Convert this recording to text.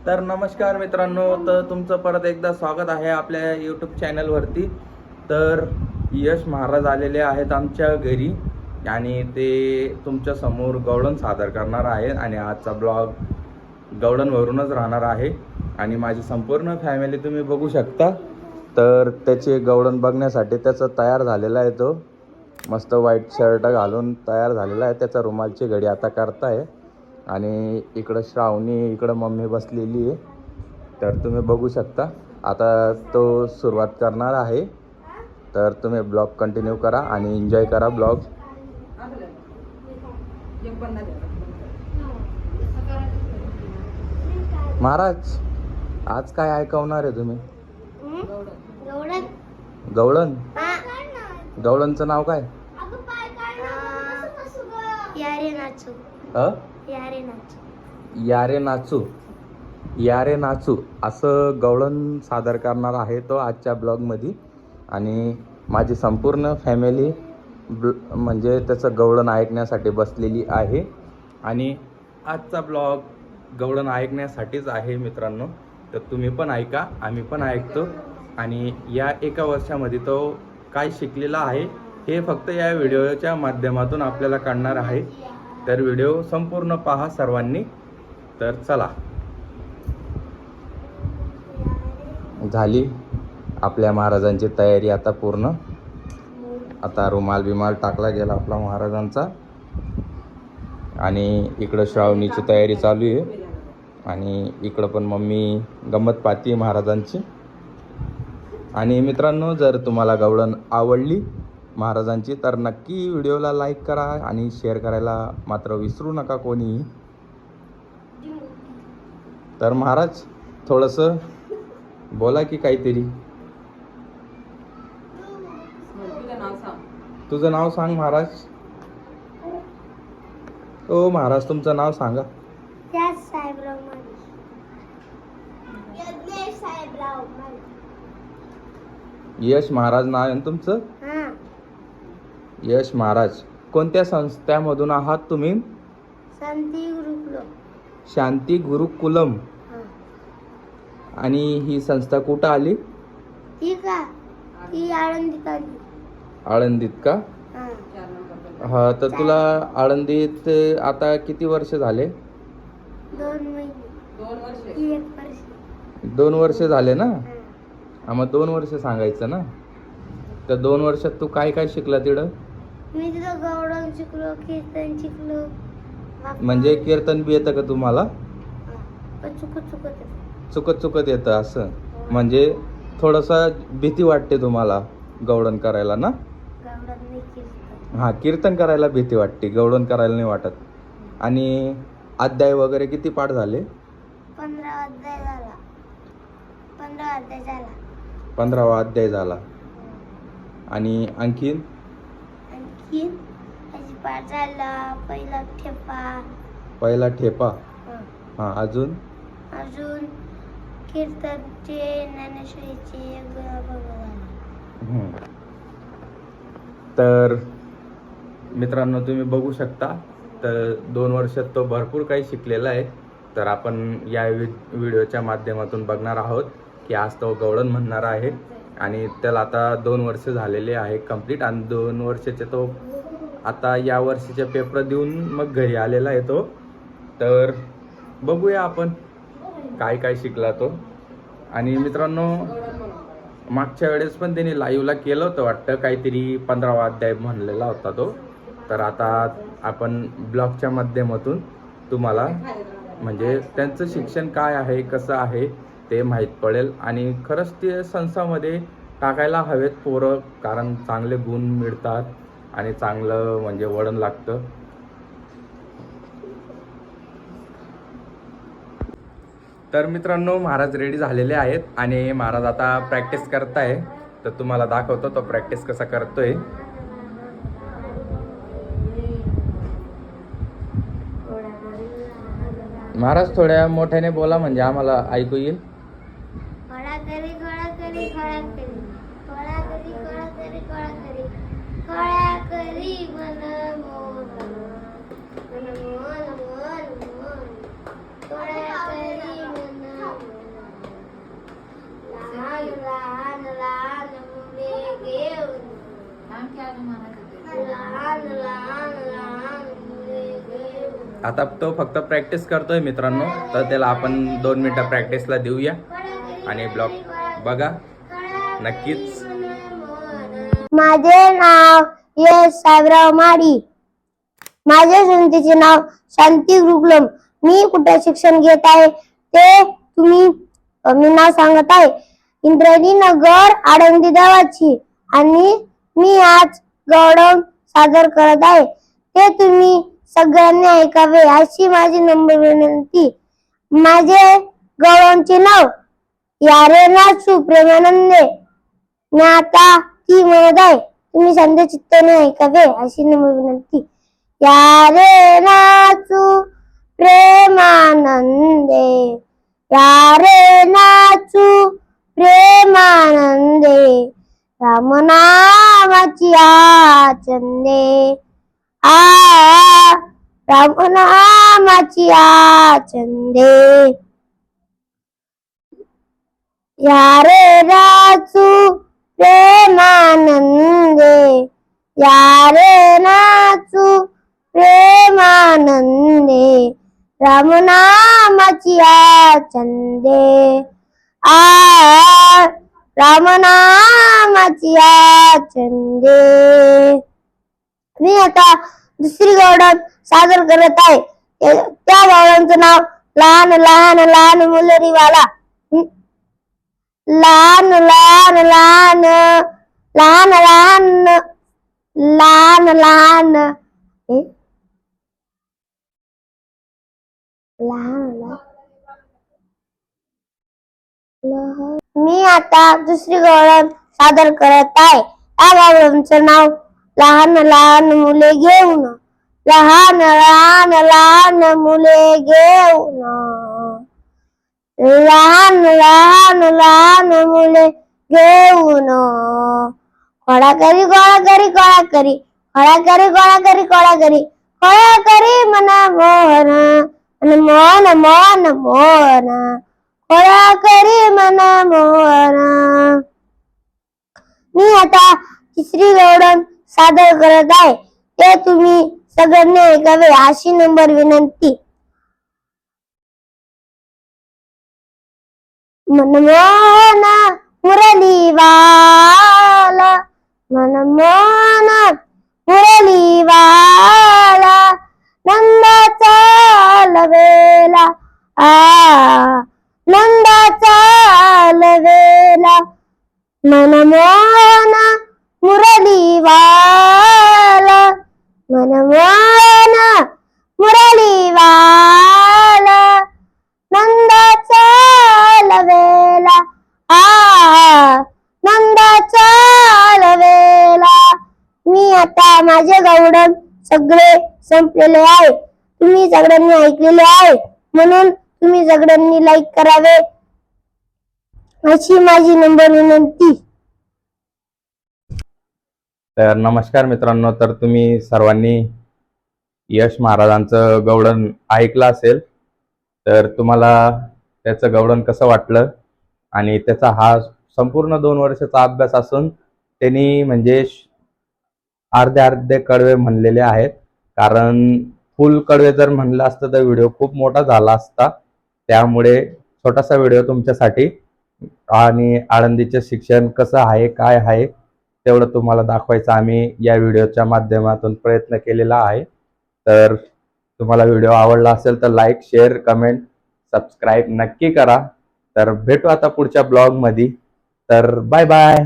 तर नमस्कार मित्रांनो, तर तुमचं परत एकदा स्वागत आहे आपल्या यूट्यूब चॅनलवरती. तर यश महाराज आलेले आहेत आमच्या घरी आणि ते तुमच्या समोर गवळण सादर करणार आहेत आणि आजचा ब्लॉग गवळणवरूनच राहणार आहे. आणि माझी संपूर्ण फॅमिली तुम्ही बघू शकता. तर त्याचे गवळण बघण्यासाठी त्याचं तयार झालेला आहे. तो मस्त व्हाईट शर्ट घालून तयार झालेला आहे. त्याचा रुमालची घडी आता करताय आणि इकडं श्रावणी, इकडं मम्मी बसलेली आहे. तर तुम्ही बघू शकता आता तो सुरुवात करणार आहे. तर तुम्ही ब्लॉग कंटिन्यू करा आणि एन्जॉय करा ब्लॉग. महाराज, आज काय ऐकवणार आहे तुम्ही? गवळण. गवळणचं नाव काय? यारे नाचू, यारे नाचू असं गवळण सादर करणार आहे तो आजच्या ब्लॉगमध्ये. आणि माझी संपूर्ण फॅमिली म्हणजे त्याचं गवळण ऐकण्यासाठी बसलेली आहे. आणि आजचा ब्लॉग गवळण ऐकण्यासाठीच आहे मित्रांनो. तर तुम्ही पण ऐका, आम्ही पण ऐकतो. आणि या एका वर्षामध्ये तो काय शिकलेला आहे हे फक्त या व्हिडिओच्या माध्यमातून आपल्याला कळणार आहे. तर व्हिडिओ संपूर्ण पहा सर्वांनी. तर चला, झाली आपल्या महाराजांची तयारी आता पूर्ण. आता रुमाल बिमाल टाकला गेला आपला महाराजांचा. आणि इकडं श्रावणीची तयारी चालू आहे आणि इकडं पण मम्मी गंमत पाहती महाराजांची. आणि मित्रांनो, जर तुम्हाला गवळण आवडली महाराजांची तर नक्की व्हिडिओला लाईक करा आणि शेअर करायला मात्र विसरू नका कोणी. तर महाराज थोडंसं बोला की काहीतरी. तुझं नाव सांग महाराज. ओ महाराज, तुमचं नाव सांगा. यश महाराज नाव आहे ना तुमचं? यश महाराज. कोणत्या संस्थेमधून आहात तुम्ही? शांती गुरुकुलम. आणि ही संस्था कुठं आली? आळंदीत का? हा, तर तुला आळंदीत आता किती वर्ष झाले? 2 वर्ष झाले ना? हा, मग 2 वर्ष सांगायचं ना. तर 2 वर्षात तू काय काय शिकला तिकडं? मी तिथं गवळण शिकलो, कीर्तन शिकलो. म्हणजे कीर्तन बी येतं का तुम्हाला? चुकत चुकत येतं असं. म्हणजे थोडंसं भीती वाटते तुम्हाला गवळण करायला ना? हा, कीर्तन करायला भीती वाटते, गवळण करायला नाही वाटत. आणि अध्याय वगैरे किती पाठ झाले? 15 अध्याय झाला. 15वा अध्याय झाला. आणि आणखीन पाठ झाला. पहिला ठेपा. हा, अजून कीर्तनचे, ज्ञानेश्वरीचे तर मित्रांनो, तुम्ही बघू शकता. तर 2 वर्षात तो भरपूर काही शिकलेला आहे. तर आपण या व्हिडिओच्या माध्यमातून बघणार आहोत की आज तो गवळण म्हणणार आहे. आणि त्याला आता 2 वर्ष झालेले आहे कंप्लीट. आणि 2 वर्षाचे तो आता या वर्षीचे पेपर देऊन मग घरी आलेला आहे तो. तर बघूया आपण काय काय शिकला तो. आणि मित्रांनो, मागच्या वेळेस पण त्यांनी लाईव्हला केलं होतं वाटतं, काहीतरी 15वा अध्याय म्हणलेला होता तो. तर आता आपण ब्लॉगच्या माध्यमातून तुम्हाला म्हणजे त्यांचं शिक्षण काय आहे, कसं आहे ते माहीत पडेल. आणि खरंच ते संस्थामध्ये टाकायला हवेत पोरं, कारण चांगले गुण मिळतात आणि चांगलं म्हणजे वळण लागतं. तर मित्रांनो, महाराज रेडी झालेले आहेत आणि महाराज आता प्रॅक्टिस करताय. तर तुम्हाला दाखवतो तो प्रॅक्टिस कसा करतोय. महाराज थोड्या मोठ्याने बोला म्हणजे आम्हाला ऐकू येईल. आता तो फक्त प्रॅक्टिस करतोय मित्रांनो, तर त्याला आपण 2 मिनिटं प्रॅक्टिसला देऊया आणि ब्लॉग बघा नक्कीच. माझे नाव यश साहेबराव माडी. माझ्या संस्थेचे नाव शांती गुरुकुलम. मी कुठे शिक्षण घेत आहे ते मी नाव सांगत आहे. इंद्रायणी नगर आळंदी गावाची. आणि मी आज गौरव सादर करत आहे ते तुम्ही सगळ्यांनी ऐकावे अशी माझी नम्र विनंती. माझे गौरवचे नाव यारे नाचू प्रेमानंदे. मी आता ती म्हणत आहे, तुम्ही शांत चित्ताने ऐकावे अशी नम्र विनंती. यारे नाचू प्रेमानंदे, यारे नाचू प्रेमानंदे, रामनामाची आचंदे. रामनामाची आचंदे. यारे नाचू प्रेमानंदे, यारे नाचू प्रेमानंदे, रामनामाची आचंदे. रामनामाची आचंदे. मी आता दुसरी गौडण सादर करत आहे. त्या गौडांचं नाव लहान लहान लहान मुलरीवाला. लहान लहान लहान लहान लहान लहान लहान लहान. मी आता दुसरी गौडण सादर करत आहे. त्या गौडणचं नाव लहान लहान मुले घेऊन. लहान लहान लहान मुले घेऊन. लहान लहान लहान मुले घेऊन. कोळा करी गोळा करी कोळा करी, कोळा करी गोळा करी कोळा करी, कोळा करी मन मोहन मोहन मोहन मोहन, कोळा करी मन मोहन. मी आता तिसरी गौडण सादर करत आहे ते तुम्ही सगळ्यांनी ऐकावे अशी नम्र विनंती. मनमोहन मुरलीवाला, मनमोहन मुरलीवाला, नंदाचा लवेला, नंदाचा लवेला. मनमोहन मुरलीवाला, मनमोहन मुरलीवाला, नंदाचा लवेला, नंदाचा लवेला. मी आता माझे गौडण सगळे संपलेले आहे. तुम्ही सगळ्यांनी ऐकलेले आहे म्हणून तुम्ही सगळ्यांनी लाईक करावे अशी माझी नम्र विनंती. तर नमस्कार मित्रांनो, तर तुम्ही सर्वांनी यश महाराजांचं गौडण ऐकलं असेल, तर तुम्हाला त्याचं गौडण कसं वाटलं. आणि त्याचा हा संपूर्ण 2 वर्षाचा अभ्यास असून त्यांनी म्हणजे अर्धे अर्धे कडवे म्हणलेले आहेत. कारण फुल कडवे जर म्हणलं असतं तर व्हिडिओ खूप मोठा झाला असता. त्यामुळे छोटासा व्हिडिओ तुमच्यासाठी. आणि आळंदीचे शिक्षण कसं आहे काय आहे तेवढं तुम्हाला दाखवायचा आम्ही या व्हिडिओच्या माध्यमातून प्रयत्न केलेला आहे. तर तुम्हाला व्हिडिओ आवडला असेल तर लाईक शेअर कमेंट सबस्क्राईब नक्की करा. तर भेटू आता पुढच्या ब्लॉगमध्ये. तर बाय बाय.